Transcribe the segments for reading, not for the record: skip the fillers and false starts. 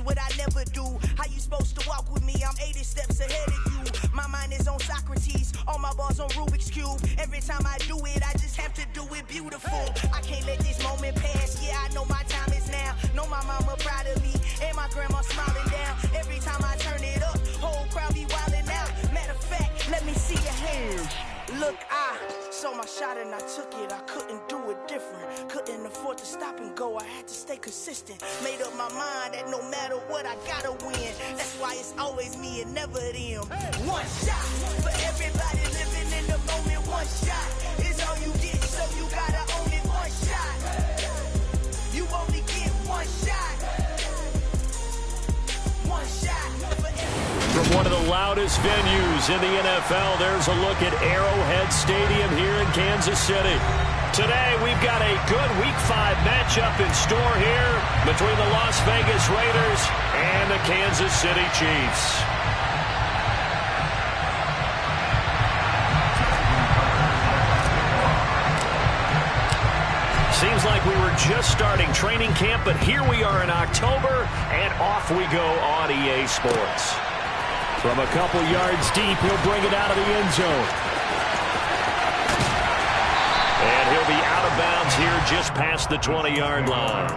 what I never do. How you supposed to walk with me? I'm 80 steps ahead of you. My mind is on Socrates, all my balls on Rubik's Cube. Every time I do it, I just have to do it beautiful. I can't let this moment pass, yeah, I know my time is now. Know my mama proud of me, and my grandma smiling down. Every time I turn it up, whole crowd be wildin' out. Matter of fact, let me see your hands. Look, I saw my shot and I took it. I couldn't do it different. Couldn't afford to stop and go. I had to stay consistent. Made up my mind that no matter what, I gotta win. That's why it's always me and never them. One shot for everybody living in the moment. One shot is all you get, so you gotta own it. One shot. You only get one shot. One shot for everybody. From one of the loudest venues in the NFL, there's a look at Arrowhead Stadium here in Kansas City. Today, we've got a good Week 5 matchup in store here between the Las Vegas Raiders and the Kansas City Chiefs. Seems like we were just starting training camp, but here we are in October, and off we go on EA Sports. From a couple yards deep, he'll bring it out of the end zone. And he'll be out of bounds here just past the 20-yard line.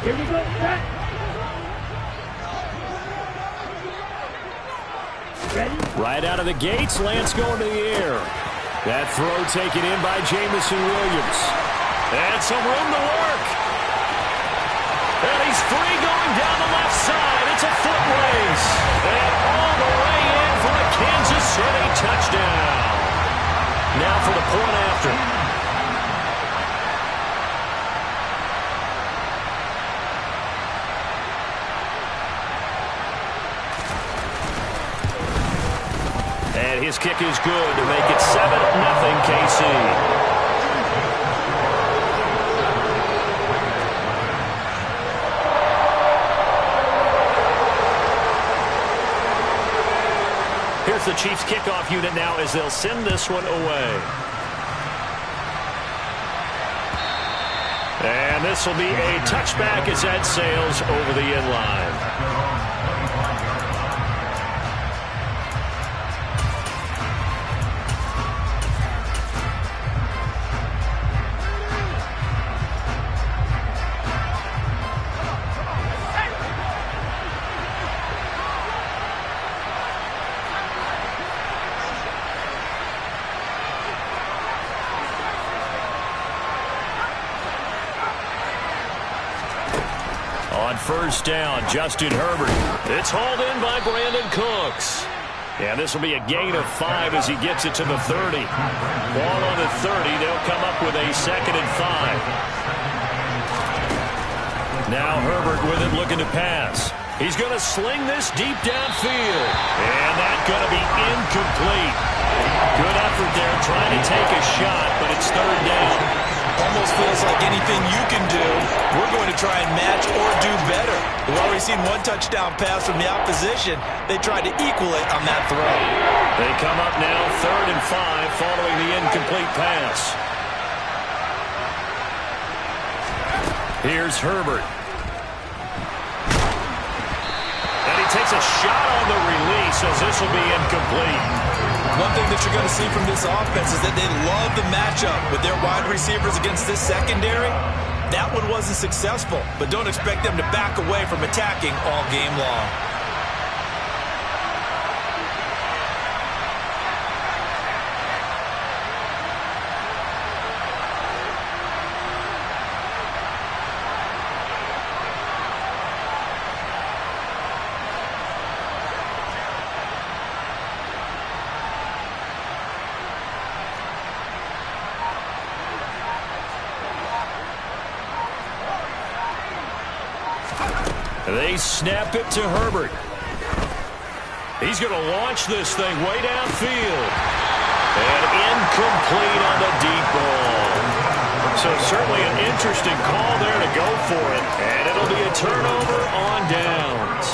Here we go, set. Ready? Right out of the gates, Lance going to the air. That throw taken in by Jameson Williams. And some room to work. And he's free going down the left side. It's a foot race. And all the way in for a Kansas City touchdown. Now for the point after. And his kick is good to make it 7-0 KC. Here's the Chiefs kickoff unit now as they'll send this one away. And this will be a touchback as that sails over the end line. On first down, Justin Herbert. It's hauled in by Brandon Cooks. And this will be a gain of 5 as he gets it to the 30. Ball on the 30. They'll come up with a 2nd and 5. Now Herbert with it looking to pass. He's going to sling this deep downfield. And that's going to be incomplete. Good effort there trying to take a shot, but it's 3rd down. Almost feels like anything you can do, we're going to try and match or do better. We've already seen one touchdown pass from the opposition. They tried to equal it on that throw. They come up now 3rd and 5 following the incomplete pass. Here's Herbert. And he takes a shot on the release as this will be incomplete. One thing that you're going to see from this offense is that they love the matchup with their wide receivers against this secondary. That one wasn't successful, but don't expect them to back away from attacking all game long. They snap it to Herbert. He's going to launch this thing way downfield. And incomplete on the deep ball. So certainly an interesting call there to go for it. And it'll be a turnover on downs.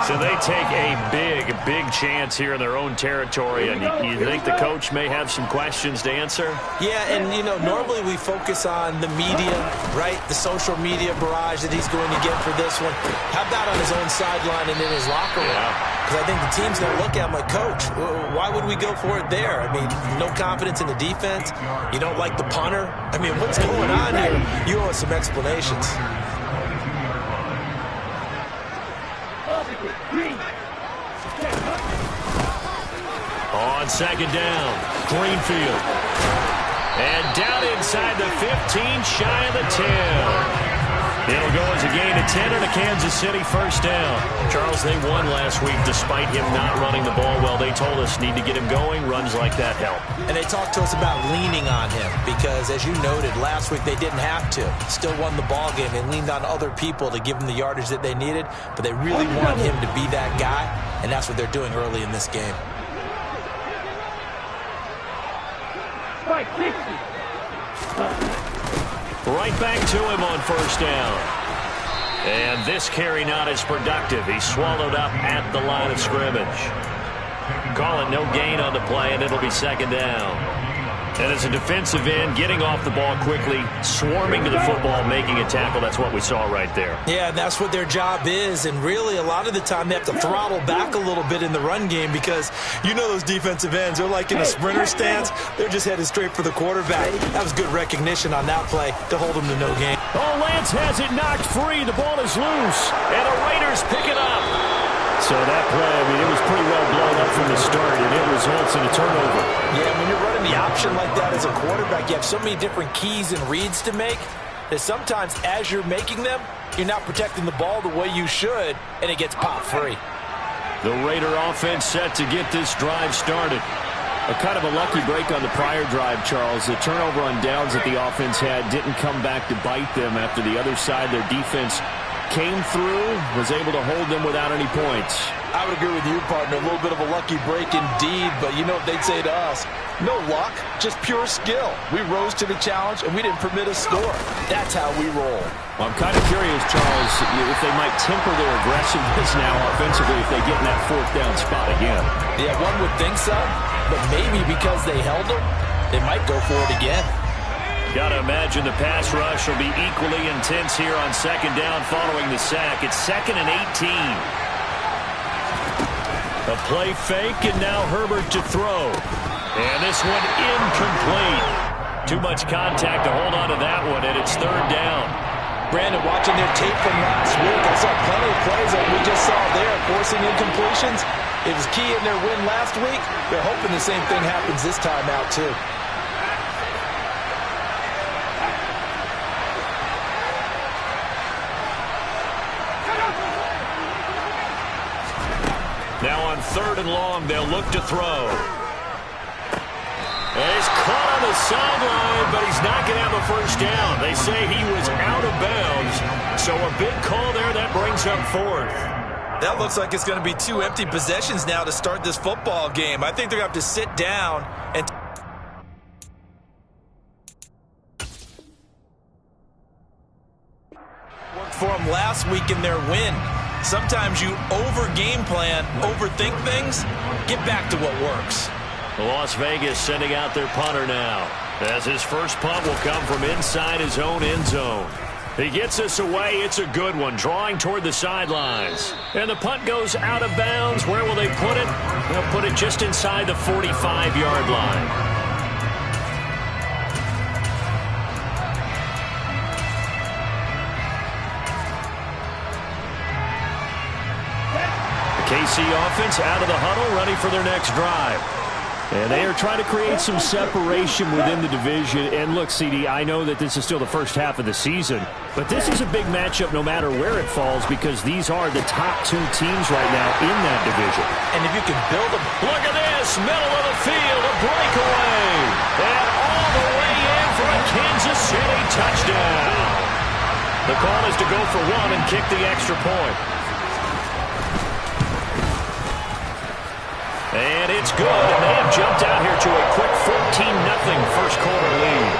So they take a big chance here in their own territory, and you think the coach may have some questions to answer? Yeah, and, you know, normally we focus on the media, right, the social media barrage that he's going to get for this one. How about on his own sideline and in his locker room? Because I think the team's going to look at him like, Coach, why would we go for it there? I mean, no confidence in the defense. You don't like the punter. I mean, what's going on here? You owe us some explanations. On second down, Greenfield. And down inside the 15, shy of the 10. It'll go as a gain of 10 and a Kansas City first down. Charles, they won last week despite him not running the ball well. They told us need to get him going. Runs like that help. And they talked to us about leaning on him because, as you noted, last week they didn't have to. Still won the ball game. They leaned on other people to give them the yardage that they needed, but they really want him to be that guy, and that's what they're doing early in this game. Right back to him on first down. And this carry not as productive. He's swallowed up at the line of scrimmage. Call it no gain on the play, and it'll be second down. And as a defensive end, getting off the ball quickly, swarming to the football, making a tackle, that's what we saw right there. Yeah, and that's what their job is. And really, a lot of the time, they have to throttle back a little bit in the run game because you know those defensive ends, they're like in a sprinter stance. They're just headed straight for the quarterback. That was good recognition on that play to hold them to no gain. Oh, Lance has it knocked free. The ball is loose, and the Raiders pick it up. So that play, I mean, it was pretty well blown up from the start, and it results in a turnover. Yeah, when you're running the option like that as a quarterback, you have so many different keys and reads to make that sometimes as you're making them, you're not protecting the ball the way you should, and it gets popped free. The Raider offense set to get this drive started. A kind of a lucky break on the prior drive, Charles. The turnover on downs that the offense had didn't come back to bite them after the other side. Their defense came through, was able to hold them without any points. I would agree with you, partner. A little bit of a lucky break indeed, but you know what they'd say to us? No luck, just pure skill. We rose to the challenge, and we didn't permit a score. That's how we roll. Well, I'm kind of curious, Charles, if they might temper their aggressiveness now offensively if they get in that fourth down spot again. Yeah, one would think so, but maybe because they held them, they might go for it again. Got to imagine the pass rush will be equally intense here on second down following the sack. It's 2nd and 18. A play fake, and now Herbert to throw. And this one incomplete. Too much contact to hold on to that one, and it's third down. Brandon, watching their tape from last week, I saw plenty of plays like we just saw there, forcing incompletions. It was key in their win last week. They're hoping the same thing happens this time out, too. Now on 3rd and long, they'll look to throw. And he's caught on the sideline, but he's not going to have a first down. They say he was out of bounds, so a big call there that brings up 4th. That looks like it's going to be 2 empty possessions now to start this football game. I think they're going to have to sit down and work for them last week in their win. Sometimes you over-game plan, overthink things, get back to what works. Las Vegas sending out their punter now, as his first punt will come from inside his own end zone. He gets us away. It's a good one, drawing toward the sidelines. And the punt goes out of bounds. Where will they put it? They'll put it just inside the 45-yard line. KC offense out of the huddle, ready for their next drive. And they are trying to create some separation within the division. And look, CD, I know that this is still the first half of the season, but this is a big matchup no matter where it falls because these are the top 2 teams right now in that division. And if you can build them. Look at this, middle of the field, a breakaway. And all the way in for a Kansas City touchdown. The call is to go for 1 and kick the extra point. And it's good, and they have jumped out here to a quick 14-0 first quarter lead.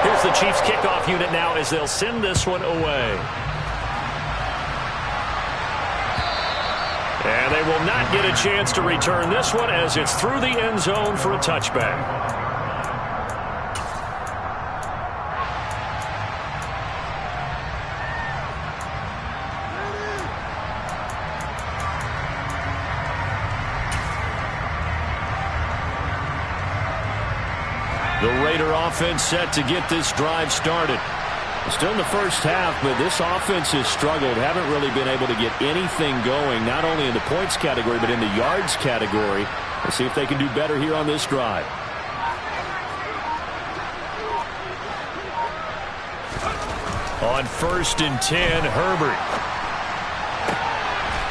Here's the Chiefs kickoff unit now as they'll send this one away. And they will not get a chance to return this one as it's through the end zone for a touchback. The Raider offense set to get this drive started. Still in the first half, but this offense has struggled. Haven't really been able to get anything going, not only in the points category, but in the yards category. Let's see if they can do better here on this drive. On 1st and 10, Herbert.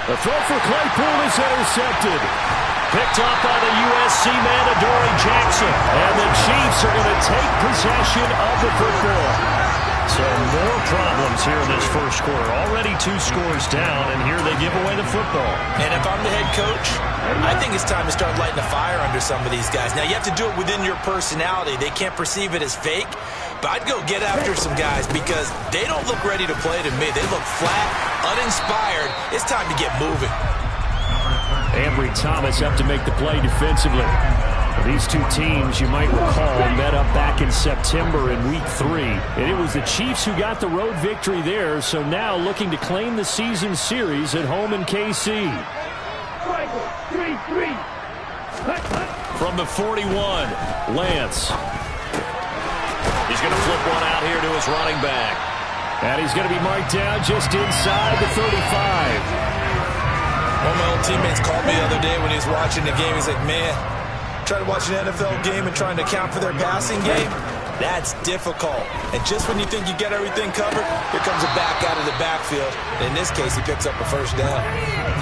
The throw for Claypool is intercepted. Picked up by the USC man, Adoree Jackson. And the Chiefs are going to take possession of the football. So more problems here in this first quarter. Already 2 scores down, and here they give away the football. And if I'm the head coach, I think it's time to start lighting a fire under some of these guys. Now, you have to do it within your personality. They can't perceive it as fake. But I'd go get after some guys because they don't look ready to play to me. They look flat, uninspired. It's time to get moving. Ambry Thomas up to make the play defensively. These two teams, you might recall, met up back in September in Week 3. And it was the Chiefs who got the road victory there, so now looking to claim the season series at home in KC. From the 41, Lance. He's going to flip one out here to his running back. And he's going to be marked down just inside the 35. One of my old teammates called me the other day when he was watching the game. He's like, man, trying to watch an NFL game and trying to account for their passing game, that's difficult. And just when you think you get everything covered, here comes a back out of the backfield. And in this case, he picks up a first down.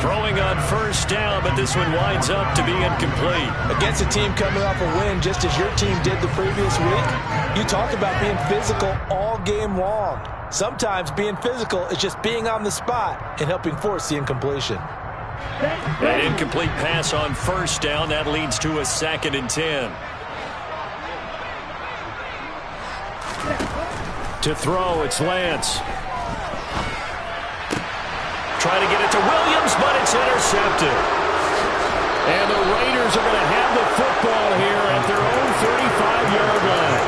Throwing on first down, but this one winds up to be incomplete. Against a team coming off a win, just as your team did the previous week, you talk about being physical all game long. Sometimes being physical is just being on the spot and helping force the incompletion. An incomplete pass on first down. That leads to a 2nd and 10. To throw, it's Lance. Trying to get it to Williams, but it's intercepted. And the Raiders are going to have the football here at their own 35-yard line.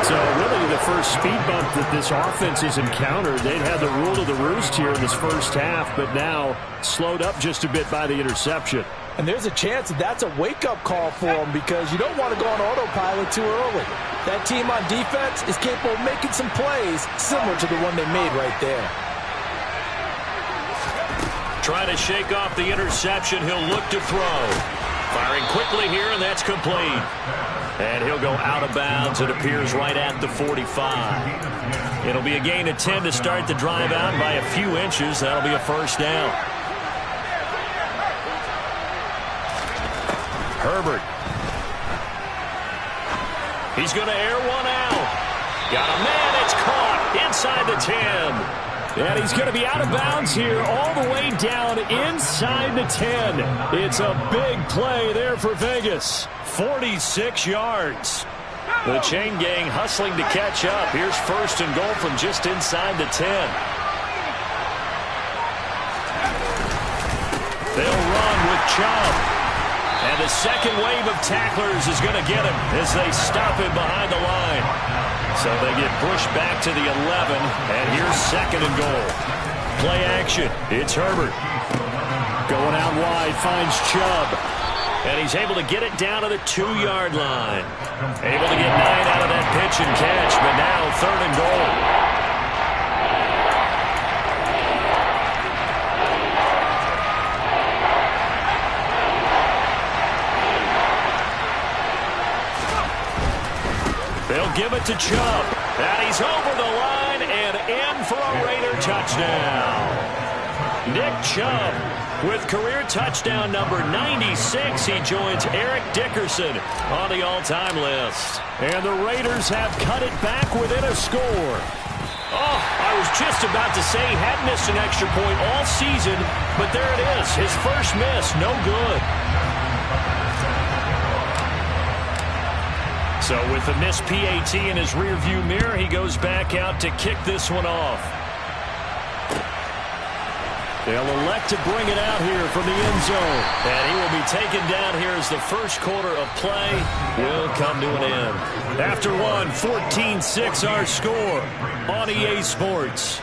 So really the first speed bump that this offense has encountered. They'd had the rule of the roost here in this first half, but now slowed up just a bit by the interception. And there's a chance that that's a wake-up call for them because you don't want to go on autopilot too early. That team on defense is capable of making some plays similar to the one they made right there. Trying to shake off the interception. He'll look to throw. Firing quickly here, and that's complete. And he'll go out of bounds, it appears, right at the 45. It'll be a gain of 10 to start the drive out by a few inches. That'll be a first down. Herbert. He's going to air one out. Got a man, it's caught inside the 10. And he's going to be out of bounds here all the way down inside the 10. It's a big play there for Vegas. 46 yards. The chain gang hustling to catch up. Here's 1st and goal from just inside the 10. They'll run with Chubb. And the second wave of tacklers is going to get him as they stop him behind the line. So they get pushed back to the 11, and here's 2nd and goal. Play action. It's Herbert. Going out wide, finds Chubb. And he's able to get it down to the 2-yard line. Able to get 9 out of that pitch and catch, but now 3rd and goal. They'll give it to Chubb. And he's over the line and in for a Raider touchdown. Nick Chubb with career touchdown number 96. He joins Eric Dickerson on the all-time list. And the Raiders have cut it back within a score. Oh, I was just about to say he had missed an extra point all season, but there it is. His first miss, no good. So with the missed PAT in his rearview mirror, he goes back out to kick this one off. They'll elect to bring it out here from the end zone. And he will be taken down here as the first quarter of play will come to an end. After one, 14-6 our score on EA Sports.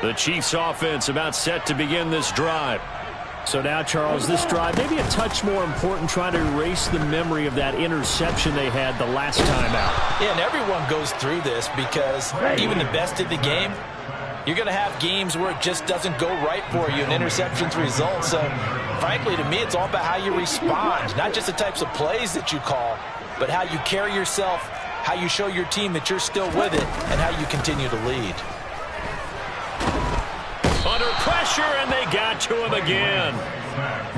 The Chiefs offense about set to begin this drive. So now, Charles, this drive maybe a touch more important, trying to erase the memory of that interception they had the last time out. Yeah, and everyone goes through this because even the best of the game, you're going to have games where it just doesn't go right for you and interceptions result. So, frankly, to me, it's all about how you respond, not just the types of plays that you call, but how you carry yourself, how you show your team that you're still with it, and how you continue to lead. Under pressure, and they got to him again.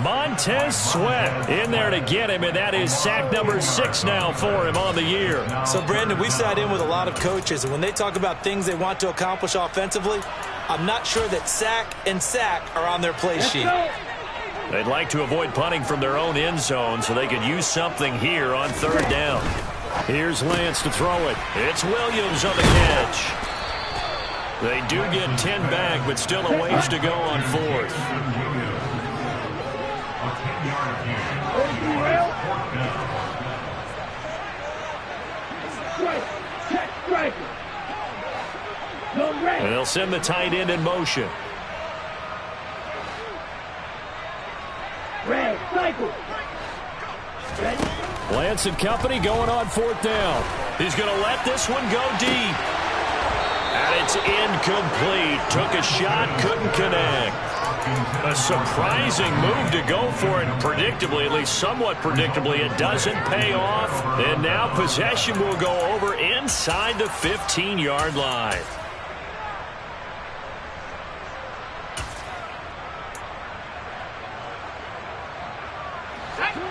Montez Sweat in there to get him, and that is sack number 6 now for him on the year. So, Brandon, we sat in with a lot of coaches, and when they talk about things they want to accomplish offensively, I'm not sure that sack and sack are on their play sheet. They'd like to avoid punting from their own end zone so they could use something here on third down. Here's Lance to throw it. It's Williams on the catch. They do get 10 back, but still a ways to go on fourth. And they'll send the tight end in motion. Lance and company going on fourth down. He's going to let this one go deep. And it's incomplete. Took a shot, couldn't connect. A surprising move to go for it. Predictably, at least somewhat predictably, it doesn't pay off. And now possession will go over inside the 15-yard line.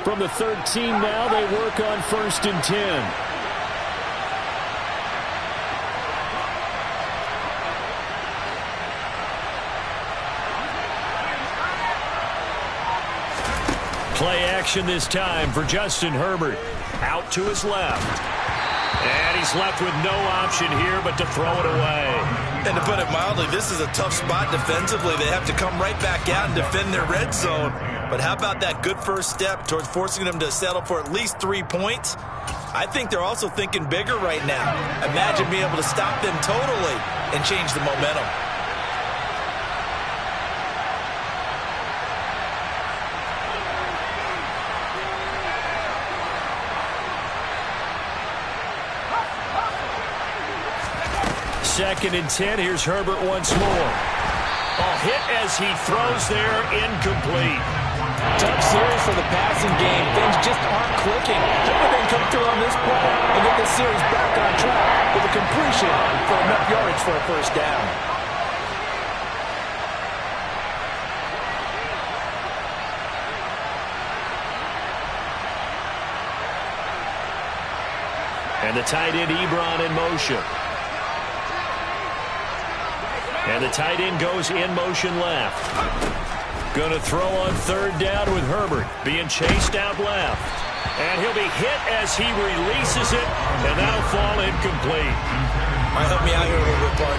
From the 13 now, they work on 1st and 10. Play action this time for Justin Herbert. Out to his left. And he's left with no option here but to throw it away. And to put it mildly, this is a tough spot defensively. They have to come right back out and defend their red zone. But how about that good first step towards forcing them to settle for at least 3 points? I think they're also thinking bigger right now. Imagine being able to stop them totally and change the momentum. Second and 10. Here's Herbert once more. Hit as he throws there, incomplete. Tough series for the passing game. Things just aren't clicking. Hope they can come through on this play and get this series back on track with a completion for enough yardage for a first down. And the tight end Ebron in motion. And the tight end goes in motion left. Going to throw on third down with Herbert being chased out left. And he'll be hit as he releases it, and that'll fall incomplete. All right, help me out here a little bit, partner.